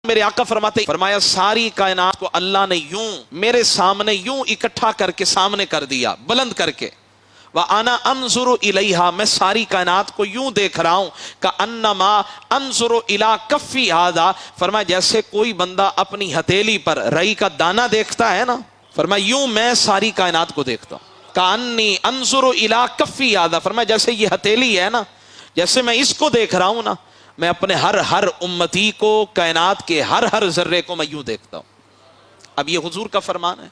میرے آقا فرماتے فرمایا ساری کائنات کو اللہ نے یوں میرے سامنے یوں اکٹھا کر کے سامنے کر دیا بلند کر کے، وَأَنَا أَنظُرُ إِلَيْهَا میں ساری کائنات کو یوں دیکھ رہا ہوں كَأَنَّمَا أَنظُرُ إِلَىٰ كَفِّ هَذَا فرمایا جیسے کوئی بندہ اپنی ہتھیلی پر رئی کا دانہ دیکھتا ہے نا، فرمایا یوں میں ساری کائنات کو دیکھتا ہوں كَأَنِّي أَنظُرُ إِلَىٰ كَفِّ هَذَا فرمایا جیسے یہ ہتھیلی ہے نا، جیسے میں اس کو دیکھ رہا ہوں نا، میں اپنے ہر امتی کو کائنات کے ہر ذرے کو میں یوں دیکھتا ہوں۔ اب یہ حضور کا فرمان ہے۔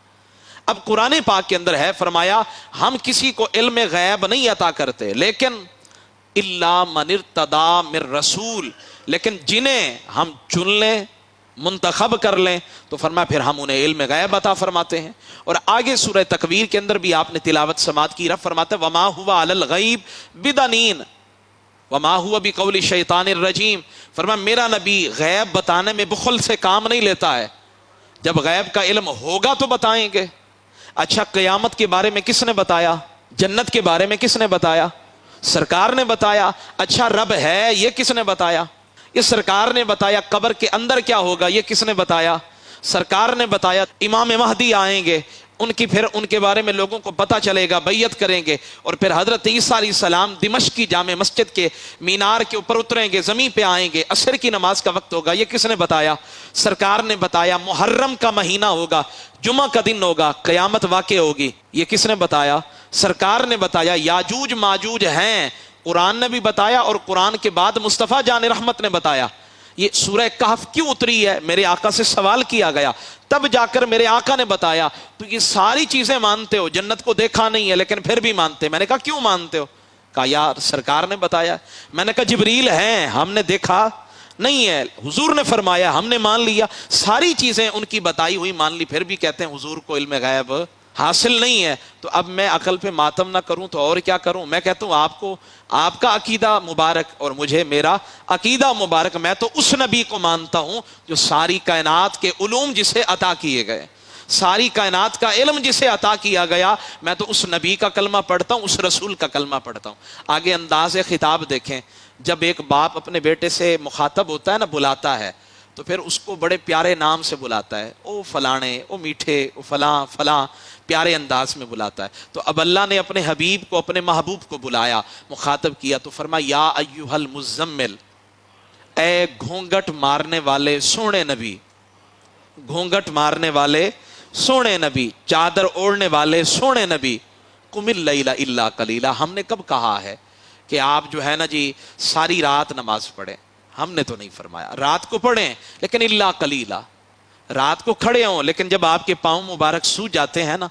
اب قرآن پاک کے اندر ہے فرمایا ہم کسی کو علم غیب نہیں عطا کرتے، لیکن الا من ارتضی من رسول، لیکن جنہیں ہم چن لیں منتخب کر لیں تو فرمایا پھر ہم انہیں علم غیب عطا فرماتے ہیں۔ اور آگے سورہ تکویر کے اندر بھی آپ نے تلاوت سماعت کی، رب فرماتے ہیں وما ہوا علی الغیب بدنین وما ہوا بقول شیطان الرجیم، فرمایا میرا نبی غیب بتانے میں بخل سے کام نہیں لیتا ہے، جب غیب کا علم ہوگا تو بتائیں گے۔ اچھا قیامت کے بارے میں کس نے بتایا؟ جنت کے بارے میں کس نے بتایا؟ سرکار نے بتایا۔ اچھا رب ہے یہ کس نے بتایا؟ یہ سرکار نے بتایا۔ قبر کے اندر کیا ہوگا یہ کس نے بتایا؟ سرکار نے بتایا۔ امام مہدی آئیں گے، پھر ان کے بارے میں لوگوں کو پتہ چلے گا، بیعت کریں گے، اور پھر حضرت عیسیٰ علیہ السلام دمشق کی جامع مسجد کے مینار کے اوپر اتریں گے، زمین پہ آئیں گے، عصر کی نماز کا وقت ہوگا، یہ کس نے بتایا؟ سرکار نے بتایا۔ محرم کا مہینہ ہوگا، جمعہ کا دن ہوگا، قیامت واقع ہوگی، یہ کس نے بتایا؟ سرکار نے بتایا۔ یاجوج ماجوج ہیں، قرآن نے بھی بتایا، اور قرآن کے بعد مصطفیٰ جان رحمت نے بتایا۔ یہ سورہ کہف کیوں اتری ہے؟ میرے آقا سے سوال کیا گیا، تب جا کر میرے آقا نے بتایا۔ تو یہ ساری چیزیں مانتے ہو، جنت کو دیکھا نہیں ہے لیکن پھر بھی مانتے۔ میں نے کہا کیوں مانتے ہو؟ کہا یار سرکار نے بتایا۔ میں نے کہا جبریل ہیں، ہم نے دیکھا نہیں ہے، حضور نے فرمایا، ہم نے مان لیا۔ ساری چیزیں ان کی بتائی ہوئی مان لی، پھر بھی کہتے ہیں حضور کو علم غیب حاصل نہیں ہے۔ تو اب میں عقل پہ ماتم نہ کروں تو اور کیا کروں؟ میں کہتا ہوں آپ کو آپ کا عقیدہ مبارک اور مجھے میرا عقیدہ مبارک۔ میں تو اس نبی کو مانتا ہوں جو ساری کائنات کے علوم جسے عطا کیے گئے، ساری کائنات کا علم جسے عطا کیا گیا، میں تو اس نبی کا کلمہ پڑھتا ہوں، اس رسول کا کلمہ پڑھتا ہوں۔ آگے انداز خطاب دیکھیں، جب ایک باپ اپنے بیٹے سے مخاطب ہوتا ہے نا، بلاتا ہے تو پھر اس کو بڑے پیارے نام سے بلاتا ہے، او فلانے، او میٹھے، او فلاں فلاں، پیارے انداز میں بلاتا ہے۔ تو اب اللہ نے اپنے حبیب کو، اپنے محبوب کو بلایا، مخاطب کیا تو فرمایا یا ایھا المزمل، اے گھونگٹ مارنے والے سونے نبی، گھونگٹ مارنے والے سونے نبی، چادر اوڑھنے والے سونے نبی، قم اللیل الا قلیلا، ہم نے کب کہا ہے کہ آپ جو ہے نا جی ساری رات نماز پڑھیں؟ ہم نے تو نہیں فرمایا، رات کو پڑھیں لیکن الا قلیلا، رات کو کھڑے ہوں، لیکن جب آپ کے پاؤں مبارک سو جاتے ہیں نا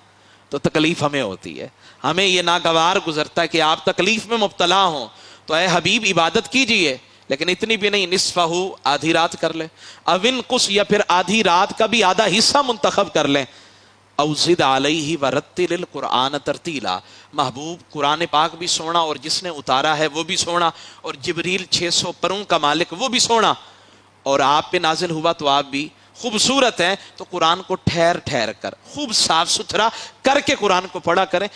تو تکلیف ہمیں ہوتی ہے، ہمیں یہ ناگوار گزرتا ہے کہ آپ تکلیف میں مبتلا ہوں۔ تو اے حبیب عبادت کیجئے، لیکن اتنی بھی نہیں، نصفہ آدھی رات کر لیں، اوین قص یا پھر آدھی رات کا بھی آدھا حصہ منتخب کر لیں، او زد علیہ ورتل القرآن ترتیلا، محبوب قرآن پاک بھی سونا، اور جس نے اتارا ہے وہ بھی سونا، اور جبریل 600 پروں کا مالک وہ بھی سونا، اور آپ پہ نازل ہوا تو آپ بھی خوبصورت ہیں، تو قرآن کو ٹھہر ٹھہر کر خوب صاف ستھرا کر کے قرآن کو پڑھا کریں۔